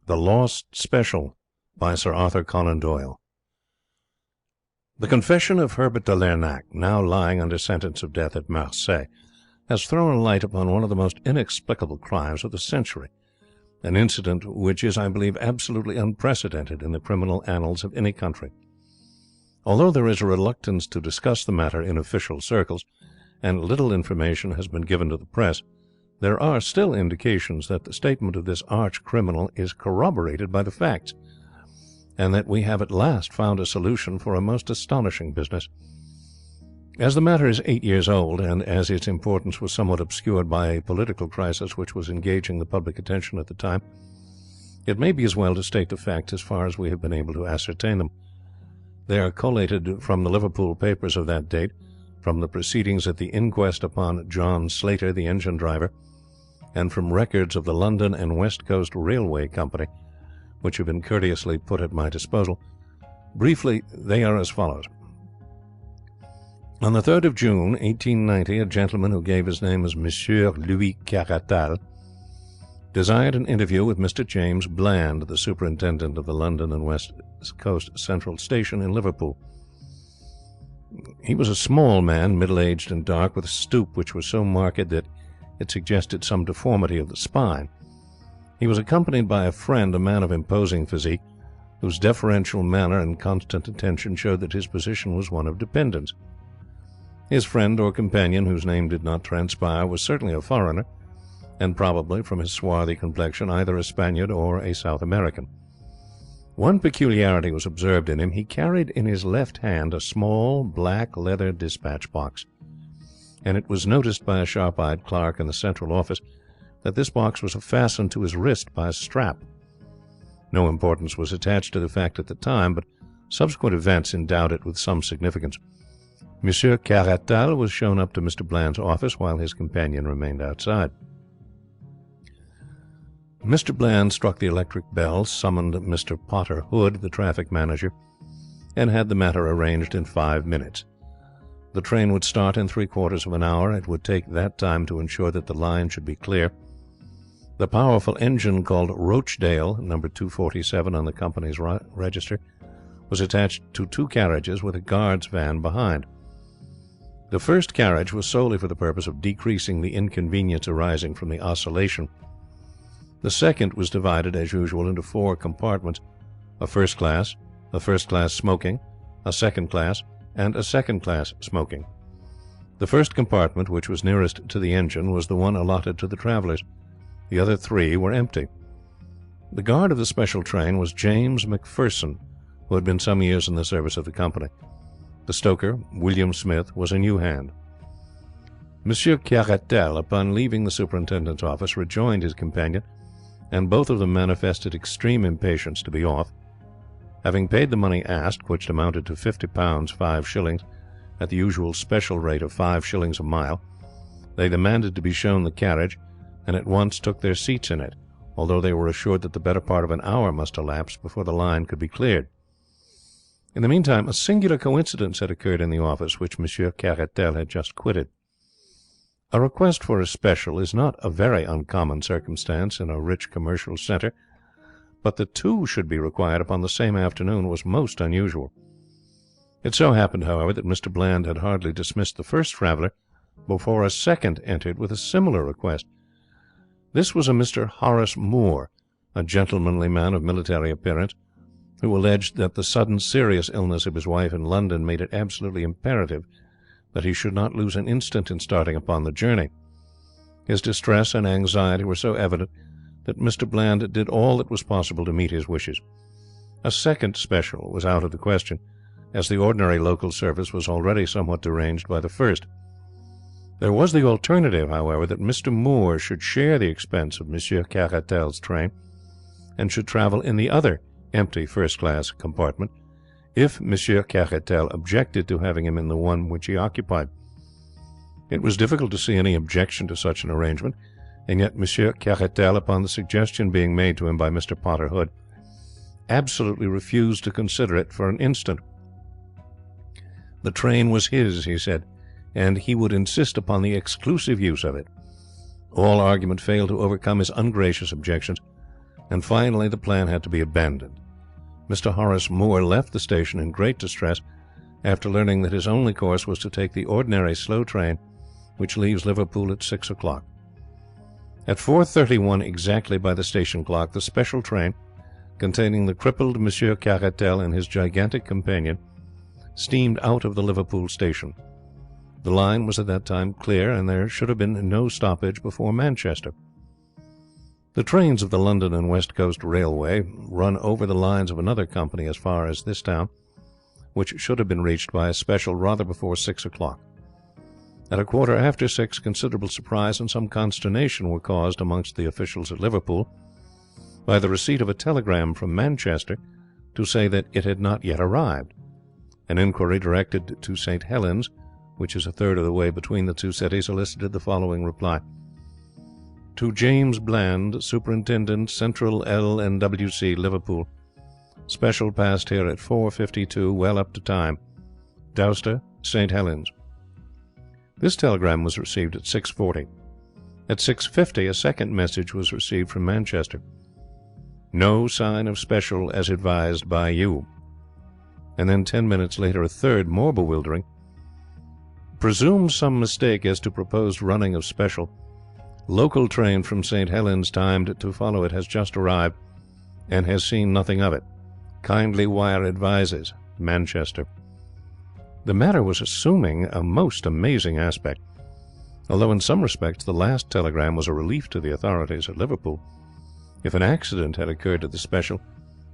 The Lost Special by Sir Arthur Conan Doyle. The confession of Herbert de Lernac, now lying under sentence of death at Marseilles, has thrown light upon one of the most inexplicable crimes of the century, an incident which is, I believe, absolutely unprecedented in the criminal annals of any country. Although there is a reluctance to discuss the matter in official circles, and little information has been given to the press, there are still indications that the statement of this arch-criminal is corroborated by the facts, and that we have at last found a solution for a most astonishing business. As the matter is 8 years old, and as its importance was somewhat obscured by a political crisis which was engaging the public attention at the time, it may be as well to state the facts as far as we have been able to ascertain them. They are collated from the Liverpool papers of that date, from the proceedings at the inquest upon John Slater, the engine driver, and from records of the London and West Coast Railway Company, which have been courteously put at my disposal. Briefly, they are as follows. On the 3rd of June, 1890, a gentleman who gave his name as Monsieur Louis Caratal desired an interview with Mr. James Bland, the superintendent of the London and West Coast Central Station in Liverpool. He was a small man, middle-aged and dark, with a stoop which was so marked that it suggested some deformity of the spine. He was accompanied by a friend, a man of imposing physique, whose deferential manner and constant attention showed that his position was one of dependence. His friend or companion, whose name did not transpire, was certainly a foreigner, and probably, from his swarthy complexion, either a Spaniard or a South American. One peculiarity was observed in him. He carried in his left hand a small black leather dispatch box, and it was noticed by a sharp-eyed clerk in the central office that this box was fastened to his wrist by a strap. No importance was attached to the fact at the time, but subsequent events endowed it with some significance. Monsieur Caratal was shown up to Mr. Bland's office, while his companion remained outside. Mr. Bland struck the electric bell, summoned Mr. Potter Hood, the traffic manager, and had the matter arranged in 5 minutes. The train would start in 3/4 of an hour. It would take that time to ensure that the line should be clear. The powerful engine called Rochdale, number 247 on the company's register, was attached to 2 carriages with a guard's van behind. The first carriage was solely for the purpose of decreasing the inconvenience arising from the oscillation. The second was divided, as usual, into 4 compartments: a first class smoking, a second class, and a second-class smoking. The first compartment, which was nearest to the engine, was the one allotted to the travellers. The other 3 were empty. The guard of the special train was James Macpherson, who had been some years in the service of the company. The stoker, William Smith, was a new hand. Monsieur Caratal, upon leaving the superintendent's office, rejoined his companion, and both of them manifested extreme impatience to be off. Having paid the money asked, which amounted to £50 5s, at the usual special rate of 5 shillings a mile, they demanded to be shown the carriage, and at once took their seats in it, although they were assured that the better part of an hour must elapse before the line could be cleared. In the meantime, a singular coincidence had occurred in the office which Monsieur Caratal had just quitted. A request for a special is not a very uncommon circumstance in a rich commercial centre, but that 2 should be required upon the same afternoon was most unusual. It so happened, however, that Mr. Bland had hardly dismissed the first traveller before a second entered with a similar request. This was a Mr. Horace Moore, a gentlemanly man of military appearance, who alleged that the sudden serious illness of his wife in London made it absolutely imperative that he should not lose an instant in starting upon the journey. His distress and anxiety were so evident that Mr. Bland did all that was possible to meet his wishes. A second special was out of the question, as the ordinary local service was already somewhat deranged by the first. There was the alternative, however, that Mr. Moore should share the expense of Monsieur Caratal's train, and should travel in the other empty first-class compartment, if Monsieur Caratal objected to having him in the one which he occupied. It was difficult to see any objection to such an arrangement, and yet Monsieur Caratal, upon the suggestion being made to him by Mr. Potter Hood, absolutely refused to consider it for an instant. The train was his, he said, and he would insist upon the exclusive use of it. All argument failed to overcome his ungracious objections, and finally the plan had to be abandoned. Mr. Horace Moore left the station in great distress after learning that his only course was to take the ordinary slow train which leaves Liverpool at 6 o'clock. At 4:31 exactly by the station clock, the special train, containing the crippled Monsieur Caratal and his gigantic companion, steamed out of the Liverpool station. The line was at that time clear, and there should have been no stoppage before Manchester. The trains of the London and West Coast Railway run over the lines of another company as far as this town, which should have been reached by a special rather before 6 o'clock. At a quarter after 6, considerable surprise and some consternation were caused amongst the officials at Liverpool by the receipt of a telegram from Manchester to say that it had not yet arrived. An inquiry directed to St. Helens, which is a third of the way between the two cities, elicited the following reply: To James Bland, Superintendent, Central L&WC, Liverpool. Special passed here at 4:52, well up to time. Dowster, St. Helens. This telegram was received at 6:40. At 6:50 a second message was received from Manchester. No sign of special as advised by you. And then 10 minutes later a third, more bewildering. Presume some mistake as to proposed running of special. Local train from St. Helens timed to follow it has just arrived and has seen nothing of it. Kindly wire advises. Manchester. The matter was assuming a most amazing aspect, although in some respects the last telegram was a relief to the authorities at Liverpool. If an accident had occurred to the special,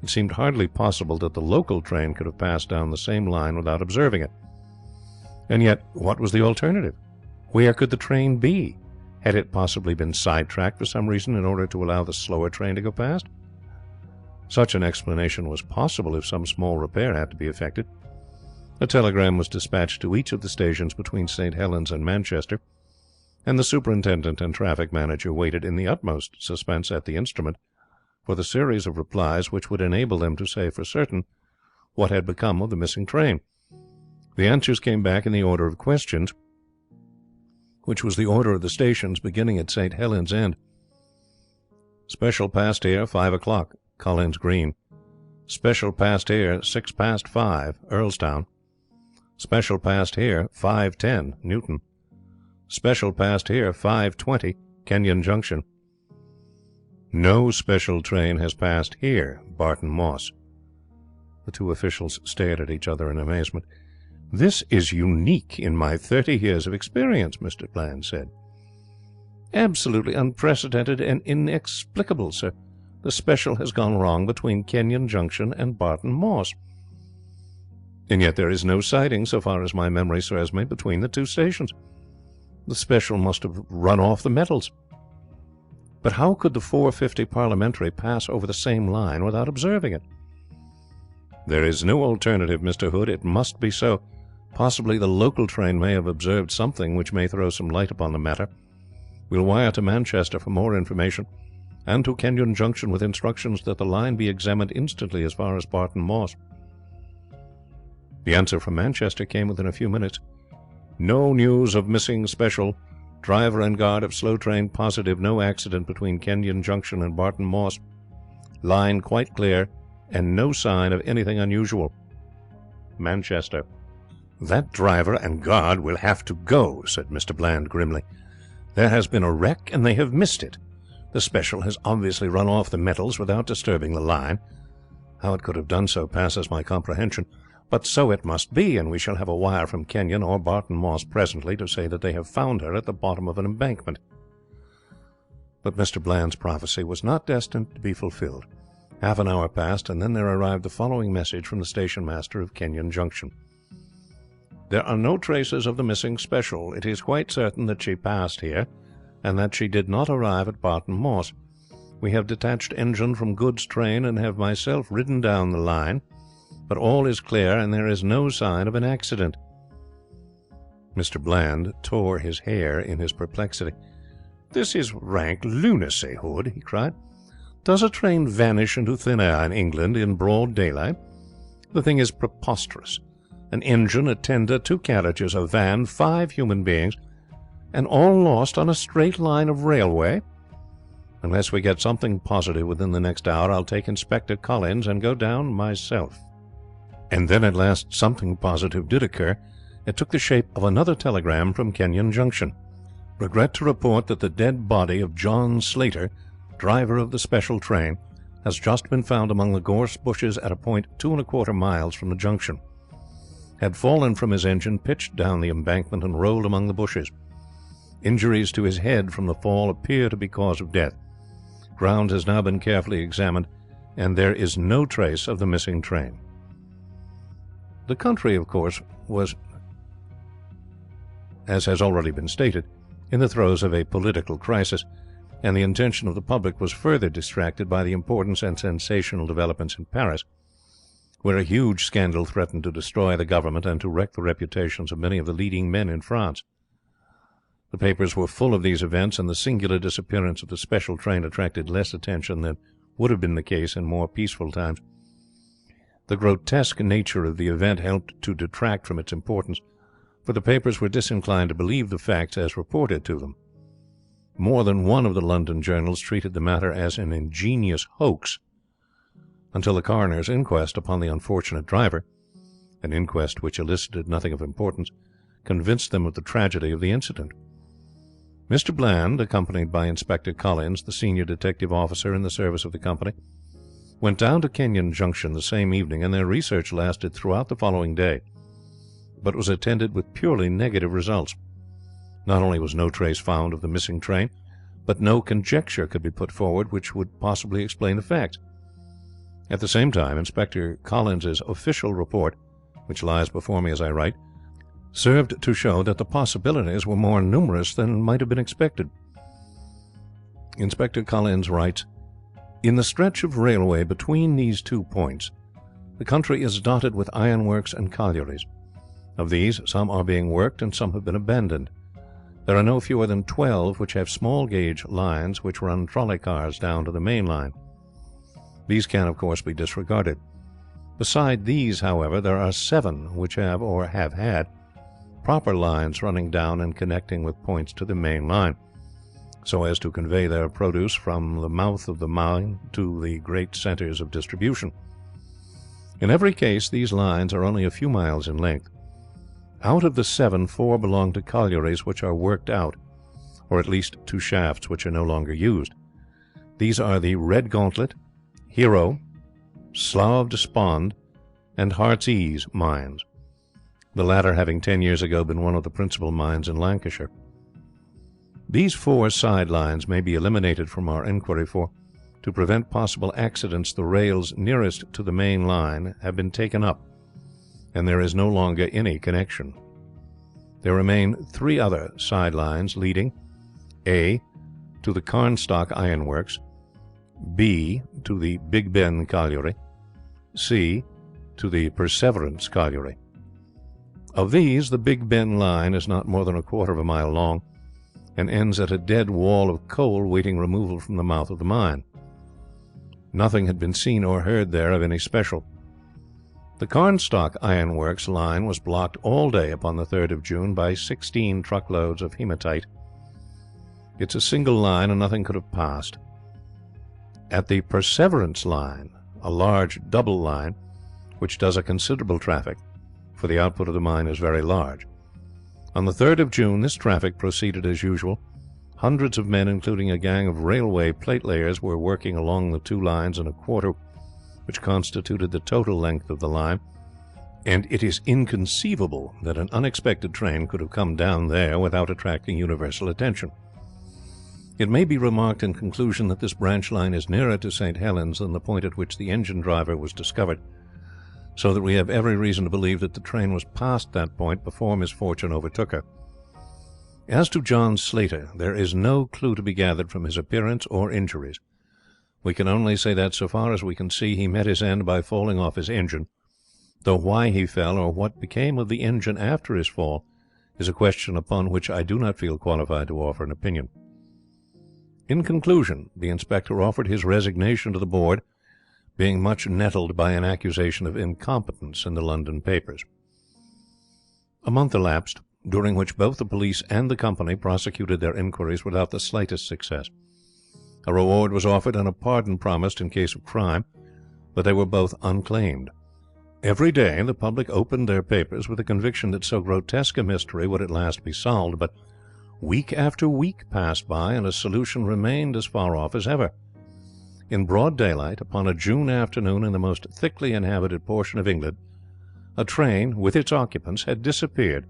it seemed hardly possible that the local train could have passed down the same line without observing it. And yet, what was the alternative? Where could the train be? Had it possibly been sidetracked for some reason in order to allow the slower train to go past? Such an explanation was possible if some small repair had to be effected. A telegram was dispatched to each of the stations between St. Helens and Manchester, and the superintendent and traffic manager waited in the utmost suspense at the instrument for the series of replies which would enable them to say for certain what had become of the missing train. The answers came back in the order of questions, which was the order of the stations beginning at St. Helens End. Special passed here 5 o'clock, Collins Green. Special passed here 6 past 5, Earlstown. Special passed here 5:10, Newton. Special passed here 5:20, Kenyon Junction. No special train has passed here, Barton Moss. The two officials stared at each other in amazement. This is unique in my 30 years of experience, Mr. Bland said. Absolutely unprecedented and inexplicable, sir. The special has gone wrong between Kenyon Junction and Barton Moss. And yet there is no siding, so far as my memory serves me, between the two stations. The special must have run off the metals. But how could the 4:50 Parliamentary pass over the same line without observing it? There is no alternative, Mr. Hood. It must be so. Possibly the local train may have observed something which may throw some light upon the matter. We'll wire to Manchester for more information, and to Kenyon Junction with instructions that the line be examined instantly as far as Barton Moss. The answer from Manchester came within a few minutes. No news of missing special. Driver and guard of slow train positive no accident between Kenyon Junction and Barton Moss. Line quite clear, and no sign of anything unusual. Manchester. That driver and guard will have to go, said Mr. Bland grimly. There has been a wreck, and they have missed it. The special has obviously run off the metals without disturbing the line. How it could have done so passes my comprehension. But so it must be, and we shall have a wire from Kenyon or Barton Moss presently to say that they have found her at the bottom of an embankment. But Mr. Bland's prophecy was not destined to be fulfilled. Half an hour passed, and then there arrived the following message from the station master of Kenyon Junction. There are no traces of the missing special. It is quite certain that she passed here, and that she did not arrive at Barton Moss. We have detached engine from goods train, and have myself ridden down the line. But all is clear, and there is no sign of an accident. Mr. Bland tore his hair in his perplexity. This is rank lunacy, Hood, he cried. Does a train vanish into thin air in England in broad daylight? The thing is preposterous. An engine, a tender, 2 carriages, a van, 5 human beings, and all lost on a straight line of railway? Unless we get something positive within the next hour, I'll take Inspector Collins and go down myself." And then at last something positive did occur. It took the shape of another telegram from Kenyon Junction. "Regret to report that the dead body of John Slater, driver of the special train, has just been found among the gorse bushes at a point 2¼ miles from the junction. Had fallen from his engine, pitched down the embankment, and rolled among the bushes. Injuries to his head from the fall appear to be cause of death. Ground has now been carefully examined, and there is no trace of the missing train." The country, of course, was, as has already been stated, in the throes of a political crisis, and the attention of the public was further distracted by the important and sensational developments in Paris, where a huge scandal threatened to destroy the government and to wreck the reputations of many of the leading men in France. The papers were full of these events, and the singular disappearance of the special train attracted less attention than would have been the case in more peaceful times. The grotesque nature of the event helped to detract from its importance, for the papers were disinclined to believe the facts as reported to them. More than one of the London journals treated the matter as an ingenious hoax, until the coroner's inquest upon the unfortunate driver, an inquest which elicited nothing of importance, convinced them of the tragedy of the incident. Mr. Bland, accompanied by Inspector Collins, the senior detective officer in the service of the company, went down to Kenyon Junction the same evening, and their research lasted throughout the following day, but was attended with purely negative results. Not only was no trace found of the missing train, but no conjecture could be put forward which would possibly explain the facts. At the same time, Inspector Collins's official report, which lies before me as I write, served to show that the possibilities were more numerous than might have been expected. Inspector Collins writes, "In the stretch of railway between these 2 points, the country is dotted with ironworks and collieries. Of these, some are being worked and some have been abandoned. There are no fewer than 12 which have small gauge lines which run trolley cars down to the main line. These can, of course, be disregarded. Beside these, however, there are 7 which have, or have had, proper lines running down and connecting with points to the main line, so as to convey their produce from the mouth of the mine to the great centres of distribution. In every case these lines are only a few miles in length. Out of the 7, 4 belong to collieries which are worked out, or at least to shafts which are no longer used. These are the Red Gauntlet, Hero, Slough Despond, and Heart's Ease mines, the latter having 10 years ago been one of the principal mines in Lancashire. These 4 side lines may be eliminated from our inquiry, for, to prevent possible accidents, the rails nearest to the main line have been taken up, and there is no longer any connection. There remain 3 other side lines leading: A. to the Carnstock Ironworks, B. to the Big Ben Colliery, C. to the Perseverance Colliery. Of these, the Big Ben line is not more than 1/4 mile long, and ends at a dead wall of coal waiting removal from the mouth of the mine. Nothing had been seen or heard there of any special. The Carnstock Ironworks line was blocked all day upon the 3rd of June by 16 truckloads of hematite. It's a single line, and nothing could have passed. At the Perseverance line, a large double line, which does a considerable traffic, for the output of the mine is very large. On the 3rd of June this traffic proceeded as usual. Hundreds of men, including a gang of railway platelayers, were working along the 2 lines and 1/4 which constituted the total length of the line, and it is inconceivable that an unexpected train could have come down there without attracting universal attention. It may be remarked in conclusion that this branch line is nearer to St. Helens than the point at which the engine driver was discovered, so that we have every reason to believe that the train was past that point before misfortune overtook her. As to John Slater, there is no clue to be gathered from his appearance or injuries. We can only say that, so far as we can see, he met his end by falling off his engine, though why he fell, or what became of the engine after his fall, is a question upon which I do not feel qualified to offer an opinion. In conclusion, the inspector offered his resignation to the board, being much nettled by an accusation of incompetence in the London papers. A month elapsed, during which both the police and the company prosecuted their inquiries without the slightest success. A reward was offered and a pardon promised in case of crime, but they were both unclaimed. Every day the public opened their papers with the conviction that so grotesque a mystery would at last be solved, but week after week passed by and a solution remained as far off as ever. In broad daylight, upon a June afternoon in the most thickly inhabited portion of England, a train with its occupants had disappeared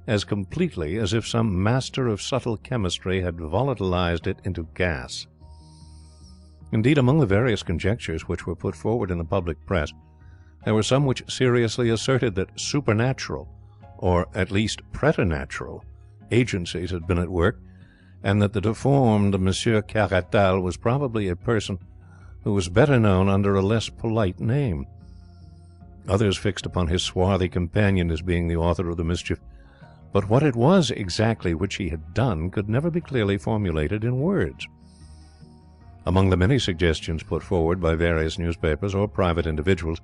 as completely as if some master of subtle chemistry had volatilized it into gas. Indeed, among the various conjectures which were put forward in the public press, there were some which seriously asserted that supernatural, or at least preternatural, agencies had been at work, and that the deformed Monsieur Caratal was probably a person who was better known under a less polite name. Others fixed upon his swarthy companion as being the author of the mischief, but what it was exactly which he had done could never be clearly formulated in words. Among the many suggestions put forward by various newspapers or private individuals,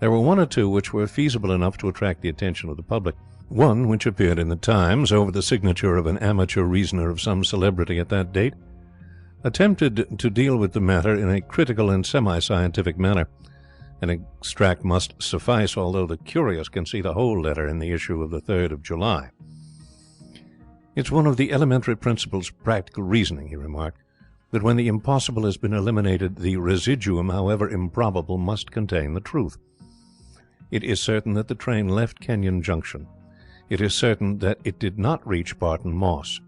there were one or two which were feasible enough to attract the attention of the public. One, which appeared in the Times over the signature of an amateur reasoner of some celebrity at that date, attempted to deal with the matter in a critical and semi-scientific manner. An extract must suffice, although the curious can see the whole letter in the issue of the 3rd of July. "It's one of the elementary principles of practical reasoning," he remarked, "that when the impossible has been eliminated, the residuum, however improbable, must contain the truth. It is certain that the train left Kenyon Junction. It is certain that it did not reach Barton Moss.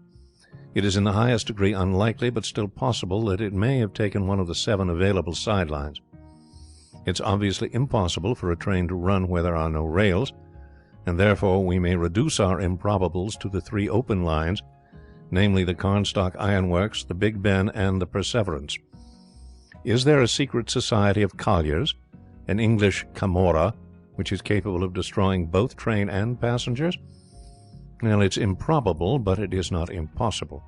It is in the highest degree unlikely, but still possible, that it may have taken one of the 7 available side lines. It's obviously impossible for a train to run where there are no rails, and therefore we may reduce our improbables to the 3 open lines, namely the Carnstock Iron Works, the Big Ben, and the Perseverance. Is there a secret society of colliers, an English Camorra, which is capable of destroying both train and passengers? Well, it's improbable, but it is not impossible.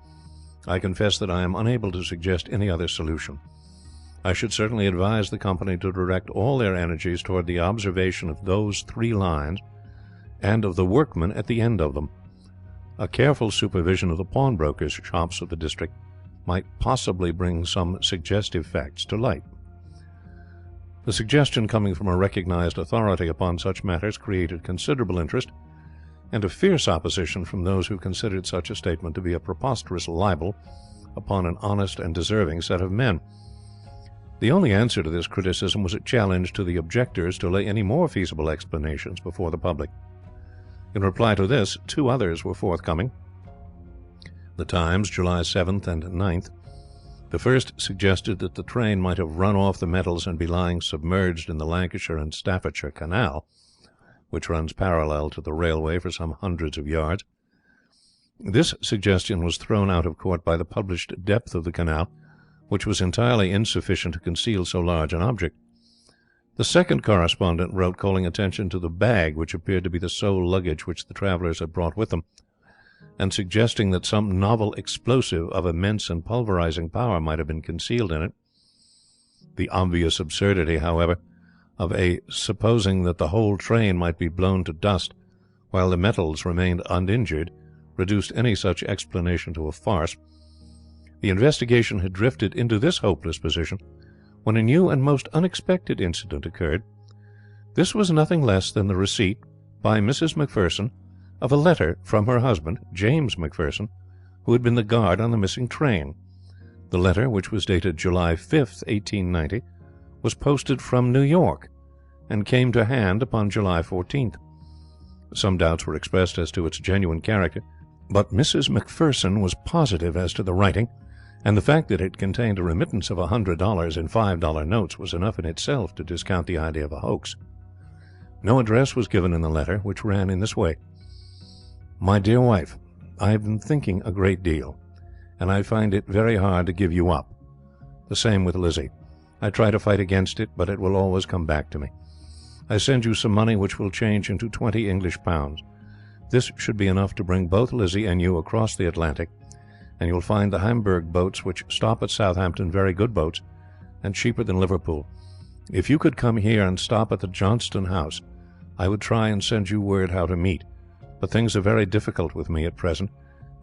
I confess that I am unable to suggest any other solution. I should certainly advise the company to direct all their energies toward the observation of those 3 lines, and of the workmen at the end of them. A careful supervision of the pawnbrokers' shops of the district might possibly bring some suggestive facts to light." The suggestion, coming from a recognized authority upon such matters, created considerable interest, and a fierce opposition from those who considered such a statement to be a preposterous libel upon an honest and deserving set of men. The only answer to this criticism was a challenge to the objectors to lay any more feasible explanations before the public. In reply to this, 2 others were forthcoming. The Times, July 7th and 9th. The first suggested that the train might have run off the metals and be lying submerged in the Lancashire and Staffordshire Canal, which runs parallel to the railway for some hundreds of yards. This suggestion was thrown out of court by the published depth of the canal, which was entirely insufficient to conceal so large an object. The second correspondent wrote, calling attention to the bag which appeared to be the sole luggage which the travellers had brought with them, and suggesting that some novel explosive of immense and pulverizing power might have been concealed in it. The obvious absurdity, however, of supposing that the whole train might be blown to dust while the metals remained uninjured reduced any such explanation to a farce. The investigation had drifted into this hopeless position when a new and most unexpected incident occurred. This was nothing less than the receipt by Mrs. Macpherson of a letter from her husband, James Macpherson, who had been the guard on the missing train. The letter, which was dated July 5th, 1890, was posted from New York, and came to hand upon July 14th. Some doubts were expressed as to its genuine character, but Mrs. Macpherson was positive as to the writing, and the fact that it contained a remittance of $100 in $5 notes was enough in itself to discount the idea of a hoax. No address was given in the letter, which ran in this way: "My dear wife, I have been thinking a great deal, and I find it very hard to give you up. The same with Lizzie. I try to fight against it, but it will always come back to me. I send you some money which will change into 20 English pounds. This should be enough to bring both Lizzie and you across the Atlantic, and you'll find the Hamburg boats which stop at Southampton very good boats, and cheaper than Liverpool. If you could come here and stop at the Johnston House, I would try and send you word how to meet, but things are very difficult with me at present,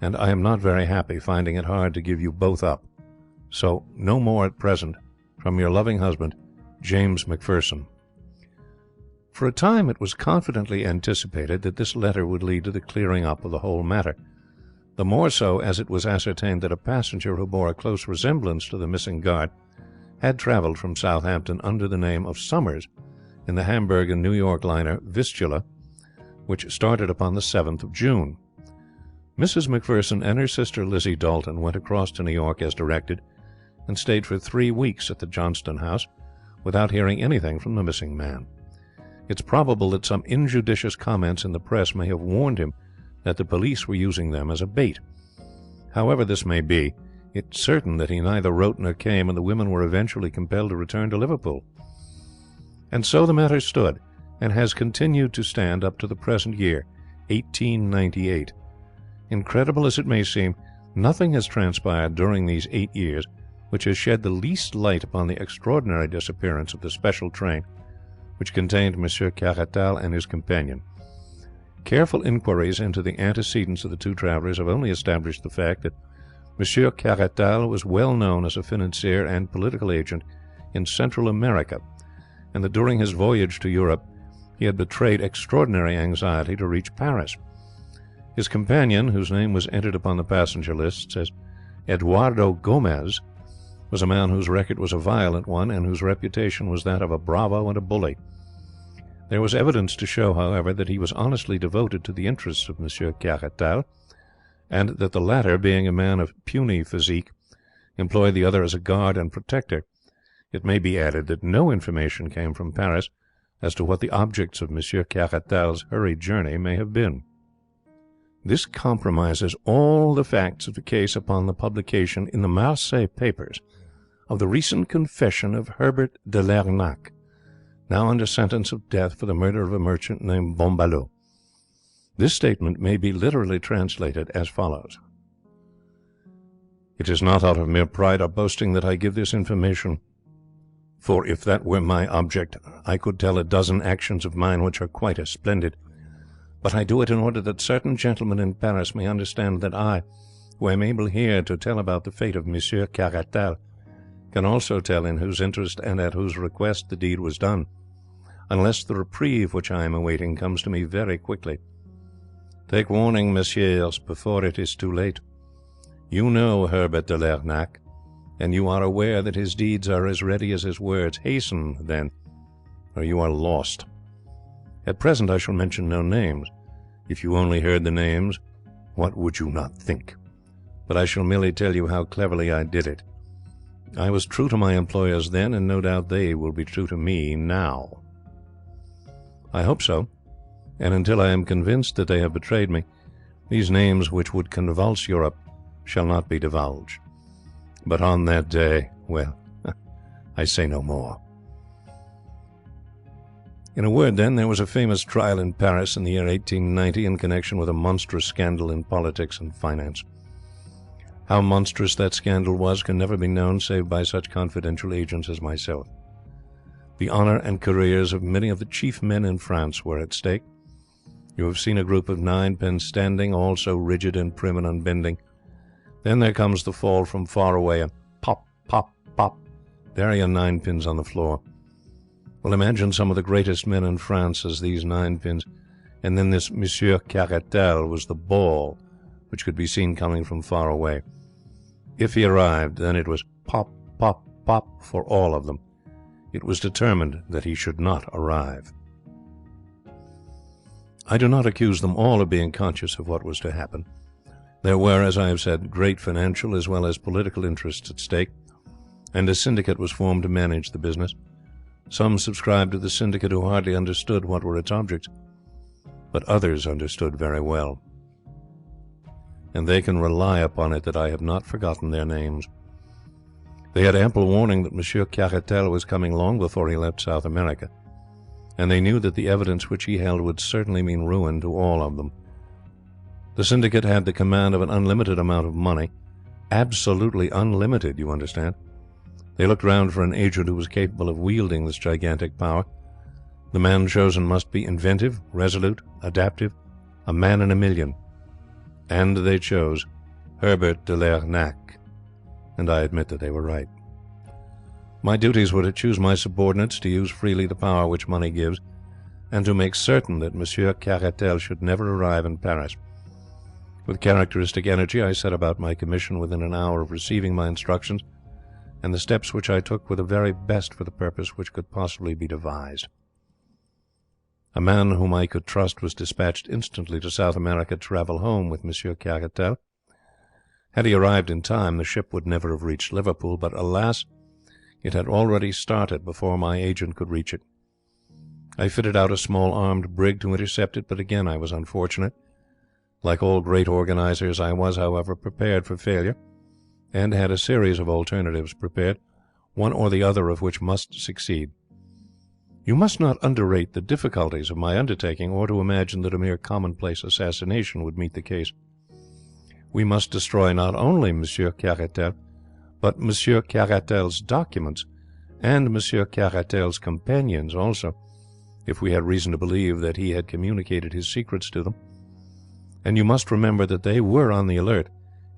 and I am not very happy, finding it hard to give you both up. So, no more at present. From your loving husband, James McPherson. For a time it was confidently anticipated that this letter would lead to the clearing up of the whole matter, the more so as it was ascertained that a passenger who bore a close resemblance to the missing guard had travelled from Southampton under the name of Summers in the Hamburg and New York liner Vistula, which started upon the 7th of June. Mrs. McPherson and her sister Lizzie Dalton went across to New York as directed, and stayed for 3 weeks at the Johnston house without hearing anything from the missing man. It's probable that some injudicious comments in the press may have warned him that the police were using them as a bait. However this may be, it's certain that he neither wrote nor came, and the women were eventually compelled to return to Liverpool. And so the matter stood, and has continued to stand up to the present year, 1898. Incredible as it may seem, nothing has transpired during these 8 years which has shed the least light upon the extraordinary disappearance of the special train which contained Monsieur Caratal and his companion. Careful inquiries into the antecedents of the two travellers have only established the fact that Monsieur Caratal was well known as a financier and political agent in Central America, and that during his voyage to Europe he had betrayed extraordinary anxiety to reach Paris. His companion, whose name was entered upon the passenger lists as Eduardo Gomez, was a man whose record was a violent one, and whose reputation was that of a bravo and a bully. There was evidence to show, however, that he was honestly devoted to the interests of Monsieur Caratal, and that the latter, being a man of puny physique, employed the other as a guard and protector. It may be added that no information came from Paris as to what the objects of Monsieur Caratal's hurried journey may have been. This compromises all the facts of the case upon the publication in the Marseille papers of the recent confession of Herbert de Lernac, now under sentence of death for the murder of a merchant named Bomballot. This statement may be literally translated as follows: It is not out of mere pride or boasting that I give this information, for if that were my object I could tell a dozen actions of mine which are quite as splendid, but I do it in order that certain gentlemen in Paris may understand that I, who am able here to tell about the fate of Monsieur Caratal, can also tell in whose interest and at whose request the deed was done, unless the reprieve which I am awaiting comes to me very quickly. Take warning, messieurs, before it is too late. You know Herbert de Lernac, and you are aware that his deeds are as ready as his words. Hasten, then, or you are lost. At present I shall mention no names. If you only heard the names, what would you not think? But I shall merely tell you how cleverly I did it. I was true to my employers then, and no doubt they will be true to me now. I hope so, and until I am convinced that they have betrayed me, these names which would convulse Europe shall not be divulged. But on that day, well, I say no more. In a word, then, there was a famous trial in Paris in the year 1890 in connection with a monstrous scandal in politics and finance. How monstrous that scandal was can never be known save by such confidential agents as myself. The honour and careers of many of the chief men in France were at stake. You have seen a group of ninepins standing, all so rigid and prim and unbending. Then there comes the fall from far away, and pop, pop, pop, there are your ninepins on the floor. Well, imagine some of the greatest men in France as these ninepins, and then this Monsieur Caratal was the ball which could be seen coming from far away. If he arrived, then it was pop, pop, pop for all of them. It was determined that he should not arrive. I do not accuse them all of being conscious of what was to happen. There were, as I have said, great financial as well as political interests at stake, and a syndicate was formed to manage the business. Some subscribed to the syndicate who hardly understood what were its objects, but others understood very well. And they can rely upon it that I have not forgotten their names. They had ample warning that Monsieur Caratal was coming long before he left South America, and they knew that the evidence which he held would certainly mean ruin to all of them. The syndicate had the command of an unlimited amount of money, absolutely unlimited, you understand. They looked round for an agent who was capable of wielding this gigantic power. The man chosen must be inventive, resolute, adaptive, a man in a million. And they chose Herbert de Lernac. and I admit that they were right. My duties were to choose my subordinates, to use freely the power which money gives, and to make certain that Monsieur Caratal should never arrive in Paris. With characteristic energy I set about my commission within an hour of receiving my instructions, and the steps which I took were the very best for the purpose which could possibly be devised. A man whom I could trust was dispatched instantly to South America to travel home with Monsieur Caratal. Had he arrived in time, the ship would never have reached Liverpool, but alas, it had already started before my agent could reach it. I fitted out a small armed brig to intercept it, but again I was unfortunate. Like all great organizers, I was, however, prepared for failure, and had a series of alternatives prepared, one or the other of which must succeed. You must not underrate the difficulties of my undertaking, or to imagine that a mere commonplace assassination would meet the case. We must destroy not only Monsieur Caratal, but Monsieur Caratal's documents, and Monsieur Caratal's companions also, if we had reason to believe that he had communicated his secrets to them. And you must remember that they were on the alert,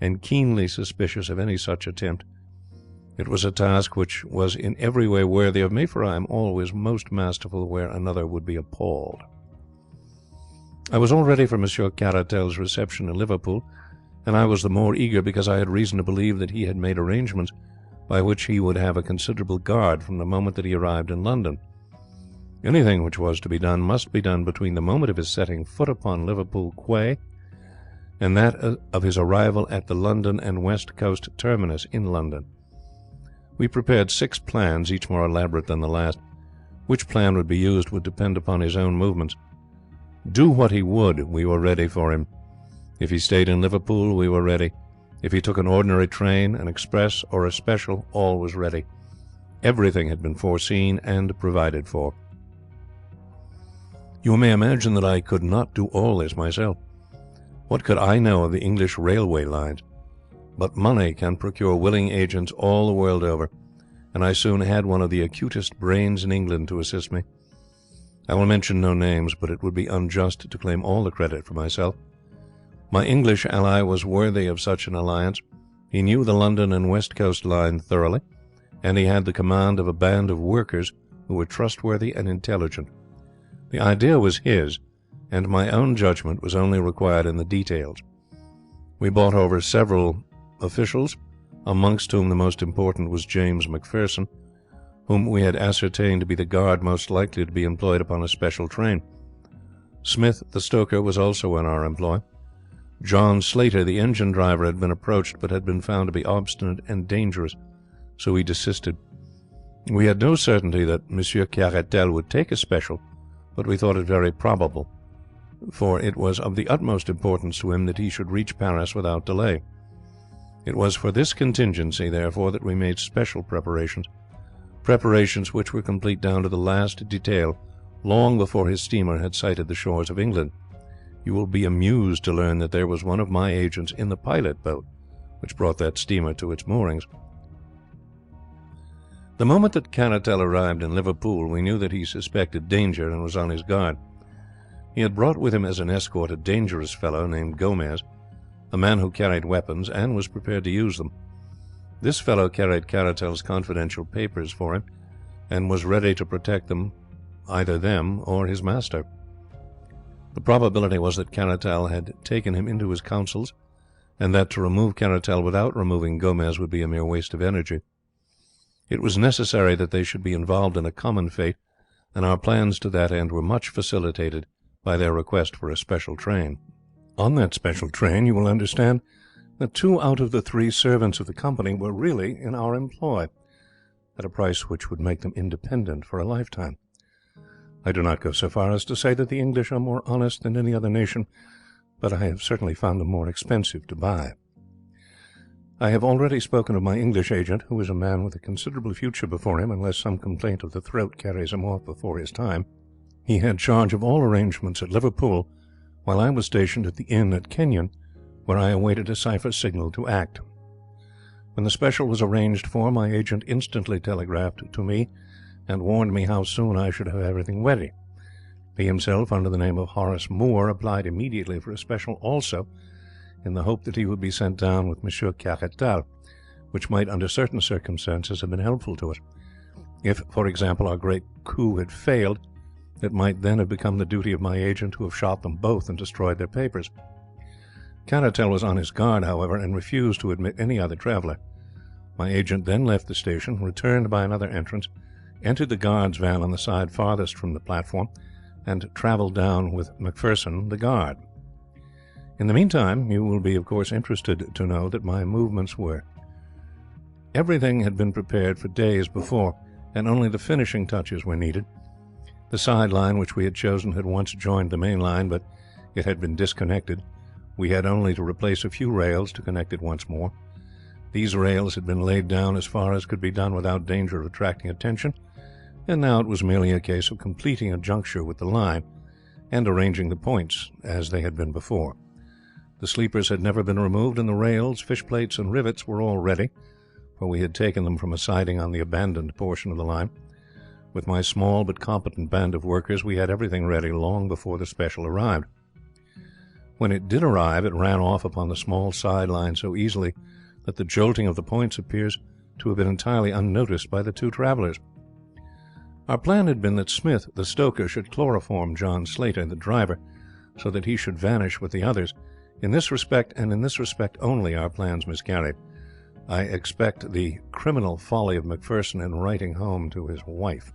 and keenly suspicious of any such attempt. It was a task which was in every way worthy of me, for I am always most masterful where another would be appalled. I was all ready for Monsieur Caratal's reception in Liverpool, and I was the more eager because I had reason to believe that he had made arrangements by which he would have a considerable guard from the moment that he arrived in London. Anything which was to be done must be done between the moment of his setting foot upon Liverpool quay and that of his arrival at the London and West Coast terminus in London. We prepared 6 plans, each more elaborate than the last. Which plan would be used would depend upon his own movements. Do what he would, we were ready for him. If he stayed in Liverpool, we were ready. If he took an ordinary train, an express, or a special, all was ready. Everything had been foreseen and provided for. You may imagine that I could not do all this myself. What could I know of the English railway lines? But money can procure willing agents all the world over, and I soon had one of the acutest brains in England to assist me. I will mention no names, but it would be unjust to claim all the credit for myself. My English ally was worthy of such an alliance. He knew the London and West Coast line thoroughly, and he had the command of a band of workers who were trustworthy and intelligent. The idea was his, and my own judgment was only required in the details. We bought over several officials, amongst whom the most important was James Macpherson, whom we had ascertained to be the guard most likely to be employed upon a special train. Smith, the stoker, was also in our employ. John Slater, the engine driver, had been approached, but had been found to be obstinate and dangerous, so we desisted. We had no certainty that Monsieur Caratal would take a special, but we thought it very probable, for it was of the utmost importance to him that he should reach Paris without delay. It was for this contingency, therefore, that we made special preparations which were complete down to the last detail, long before his steamer had sighted the shores of England. You will be amused to learn that there was one of my agents in the pilot boat which brought that steamer to its moorings. The moment that Caratal arrived in Liverpool, we knew that he suspected danger and was on his guard. He had brought with him as an escort a dangerous fellow named Gomez, a man who carried weapons and was prepared to use them. This fellow carried Caratal's confidential papers for him, and was ready to protect them, either them or his master. The probability was that Caratal had taken him into his counsels, and that to remove Caratal without removing Gomez would be a mere waste of energy. It was necessary that they should be involved in a common fate, and our plans to that end were much facilitated by their request for a special train. On that special train, you will understand that 2 out of the 3 servants of the company were really in our employ, at a price which would make them independent for a lifetime. I do not go so far as to say that the English are more honest than any other nation, but I have certainly found them more expensive to buy. I have already spoken of my English agent, who is a man with a considerable future before him, unless some complaint of the throat carries him off before his time. He had charge of all arrangements at Liverpool, while I was stationed at the inn at Kenyon, where I awaited a cipher signal to act. When the special was arranged for, my agent instantly telegraphed to me and warned me how soon I should have everything ready. He himself, under the name of Horace Moore, applied immediately for a special also, in the hope that he would be sent down with Monsieur Caratal, which might under certain circumstances have been helpful to us. If, for example, our great coup had failed, it might then have become the duty of my agent to have shot them both and destroyed their papers. Caratal was on his guard, however, and refused to admit any other traveller. My agent then left the station, returned by another entrance, entered the guard's van on the side farthest from the platform, and travelled down with Macpherson, the guard. In the meantime, you will be, of course, interested to know that my movements were. Everything had been prepared for days before, and only the finishing touches were needed. The side line which we had chosen had once joined the main line, but it had been disconnected. We had only to replace a few rails to connect it once more. These rails had been laid down as far as could be done without danger of attracting attention, and now it was merely a case of completing a juncture with the line and arranging the points as they had been before. The sleepers had never been removed, and the rails, fish plates, and rivets were all ready, for we had taken them from a siding on the abandoned portion of the line. With my small but competent band of workers, we had everything ready long before the special arrived. When it did arrive, it ran off upon the small side line so easily that the jolting of the points appears to have been entirely unnoticed by the two travellers. Our plan had been that Smith, the stoker, should chloroform John Slater, the driver, so that he should vanish with the others. In this respect, and in this respect only, our plans miscarried. I expect the criminal folly of Macpherson in writing home to his wife.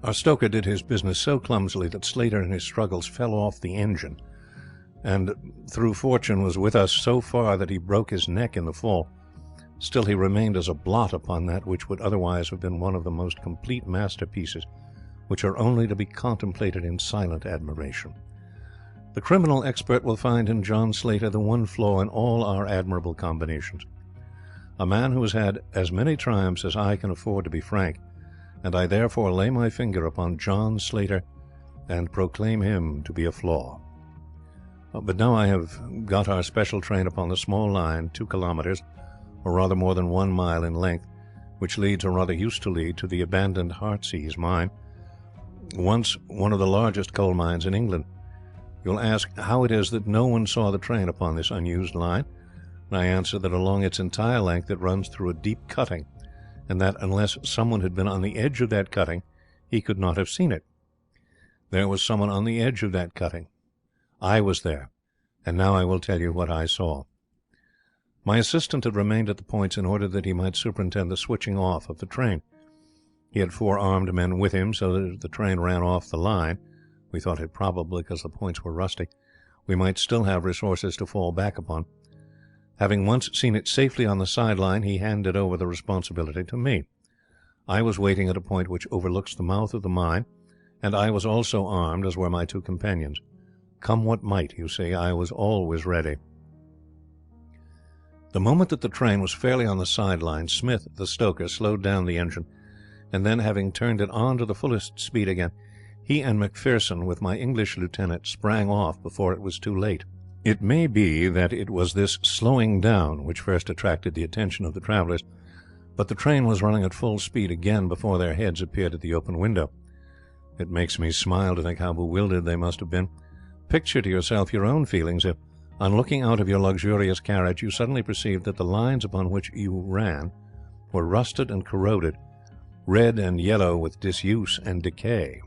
Our stoker did his business so clumsily that Slater in his struggles fell off the engine, and through fortune was with us so far that he broke his neck in the fall. Still he remained as a blot upon that which would otherwise have been one of the most complete masterpieces, which are only to be contemplated in silent admiration. The criminal expert will find in John Slater the one flaw in all our admirable combinations. A man who has had as many triumphs as I can afford to be frank, and I therefore lay my finger upon John Slater and proclaim him to be a flaw. But now I have got our special train upon the small line, 2 kilometres, or rather more than 1 mile in length, which leads, or rather used to lead, to the abandoned Heartsease mine, once one of the largest coal mines in England. You'll ask how it is that no one saw the train upon this unused line, and I answer that along its entire length it runs through a deep cutting, and that unless someone had been on the edge of that cutting, he could not have seen it. There was someone on the edge of that cutting. I was there, and now I will tell you what I saw. My assistant had remained at the points in order that he might superintend the switching off of the train. He had 4 armed men with him, so that if the train ran off the line, we thought it probable because the points were rusty, we might still have resources to fall back upon. Having once seen it safely on the side line, he handed over the responsibility to me. I was waiting at a point which overlooks the mouth of the mine, and I was also armed, as were my 2 companions. Come what might, you see, I was always ready. The moment that the train was fairly on the side line, Smith, the stoker, slowed down the engine, and then, having turned it on to the fullest speed again, he and Macpherson, with my English lieutenant, sprang off before it was too late. It may be that it was this slowing down which first attracted the attention of the travellers, but the train was running at full speed again before their heads appeared at the open window. It makes me smile to think how bewildered they must have been. Picture to yourself your own feelings if, on looking out of your luxurious carriage, you suddenly perceived that the lines upon which you ran were rusted and corroded, red and yellow with disuse and decay.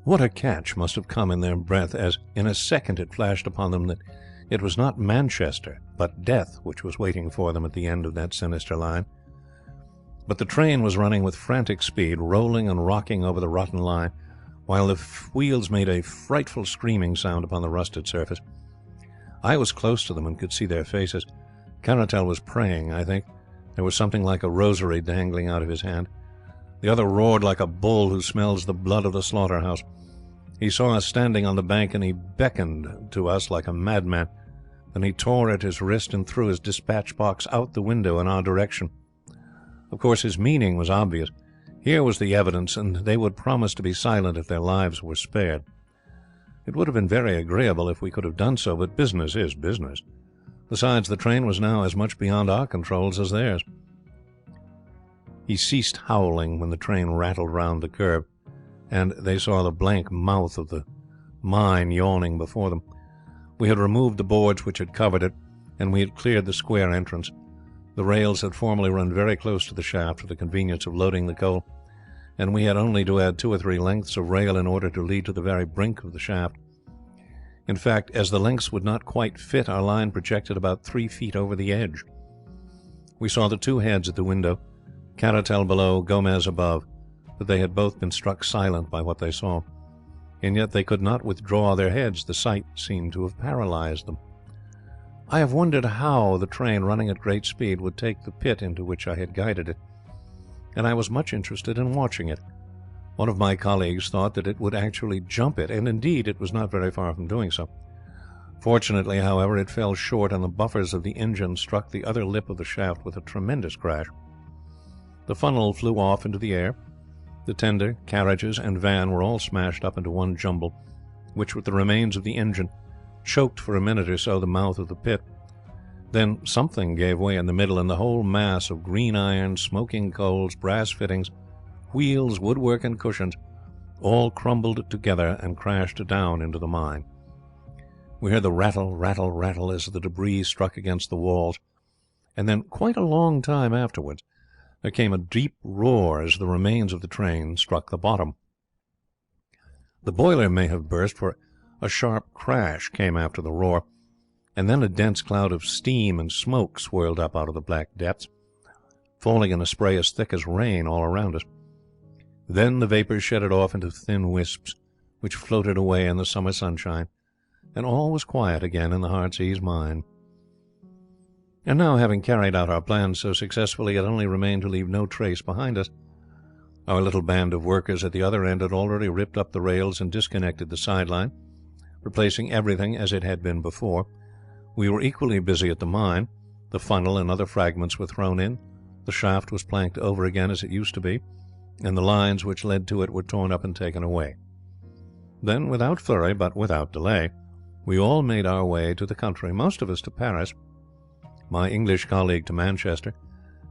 What a catch must have come in their breath as in a second it flashed upon them that it was not Manchester but death which was waiting for them at the end of that sinister line. But the train was running with frantic speed, rolling and rocking over the rotten line, while the wheels made a frightful screaming sound upon the rusted surface. I was close to them and could see their faces. Caratal was praying, I think. There was something like a rosary dangling out of his hand. The other roared like a bull who smells the blood of the slaughterhouse. He saw us standing on the bank, and he beckoned to us like a madman. Then he tore at his wrist and threw his dispatch box out the window in our direction. Of course his meaning was obvious. Here was the evidence, and they would promise to be silent if their lives were spared. It would have been very agreeable if we could have done so, but business is business. Besides, the train was now as much beyond our controls as theirs. He ceased howling when the train rattled round the curve, and they saw the blank mouth of the mine yawning before them. We had removed the boards which had covered it, and we had cleared the square entrance. The rails had formerly run very close to the shaft for the convenience of loading the coal, and we had only to add 2 or 3 lengths of rail in order to lead to the very brink of the shaft. In fact, as the lengths would not quite fit, our line projected about 3 feet over the edge. We saw the 2 heads at the window, Caratal below, Gomez above, but they had both been struck silent by what they saw, and yet they could not withdraw their heads. The sight seemed to have paralyzed them. I have wondered how the train, running at great speed, would take the pit into which I had guided it, and I was much interested in watching it. One of my colleagues thought that it would actually jump it, and indeed it was not very far from doing so. Fortunately, however, it fell short, and the buffers of the engine struck the other lip of the shaft with a tremendous crash. The funnel flew off into the air. The tender, carriages, and van were all smashed up into one jumble, which, with the remains of the engine, choked for a minute or so the mouth of the pit. Then something gave way in the middle, and the whole mass of green iron, smoking coals, brass fittings, wheels, woodwork, and cushions all crumbled together and crashed down into the mine. We heard the rattle, rattle, rattle as the debris struck against the walls, and then, quite a long time afterwards, there came a deep roar as the remains of the train struck the bottom. The boiler may have burst, for a sharp crash came after the roar, and then a dense cloud of steam and smoke swirled up out of the black depths, falling in a spray as thick as rain all around us. Then the vapours shedded off into thin wisps, which floated away in the summer sunshine, and all was quiet again in the Heartsease mine. And now, having carried out our plans so successfully, it only remained to leave no trace behind us. Our little band of workers at the other end had already ripped up the rails and disconnected the sideline, replacing everything as it had been before. We were equally busy at the mine. The funnel and other fragments were thrown in, the shaft was planked over again as it used to be, and the lines which led to it were torn up and taken away. Then, without flurry, but without delay, we all made our way to the country, most of us to Paris, my English colleague to Manchester,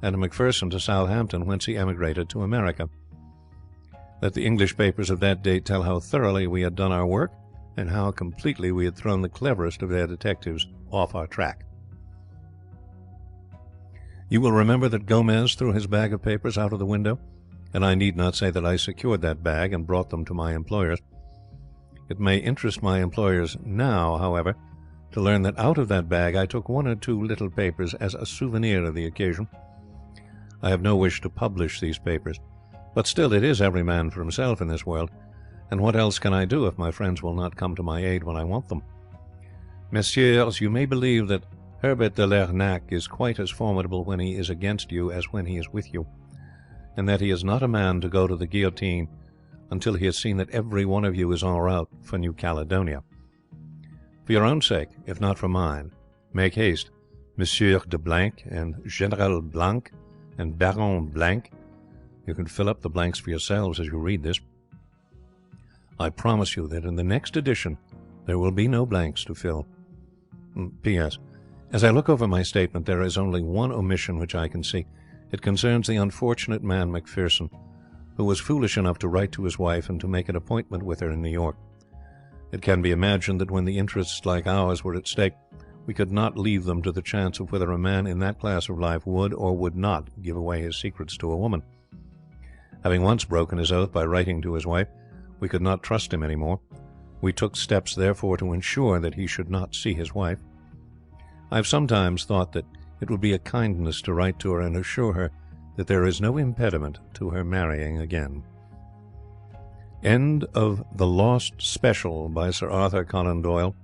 and Macpherson to Southampton, whence he emigrated to America. Let the English papers of that date tell how thoroughly we had done our work, and how completely we had thrown the cleverest of their detectives off our track. You will remember that Gomez threw his bag of papers out of the window, and I need not say that I secured that bag and brought them to my employers. It may interest my employers now, however, to learn that out of that bag I took 1 or 2 little papers as a souvenir of the occasion. I have no wish to publish these papers, but still it is every man for himself in this world, and what else can I do if my friends will not come to my aid when I want them? Messieurs, you may believe that Herbert de Lernac is quite as formidable when he is against you as when he is with you, and that he is not a man to go to the guillotine until he has seen that every one of you is en route for New Caledonia. For your own sake, if not for mine, make haste, Monsieur de Blanc and General Blanc and Baron Blanc. You can fill up the blanks for yourselves as you read this. I promise you that in the next edition there will be no blanks to fill. P.S. As I look over my statement, there is only one omission which I can see. It concerns the unfortunate man Macpherson, who was foolish enough to write to his wife and to make an appointment with her in New York. It can be imagined that when the interests like ours were at stake, we could not leave them to the chance of whether a man in that class of life would or would not give away his secrets to a woman. Having once broken his oath by writing to his wife, we could not trust him any more. We took steps, therefore, to ensure that he should not see his wife. I have sometimes thought that it would be a kindness to write to her and assure her that there is no impediment to her marrying again. End of The Lost Special by Sir Arthur Conan Doyle,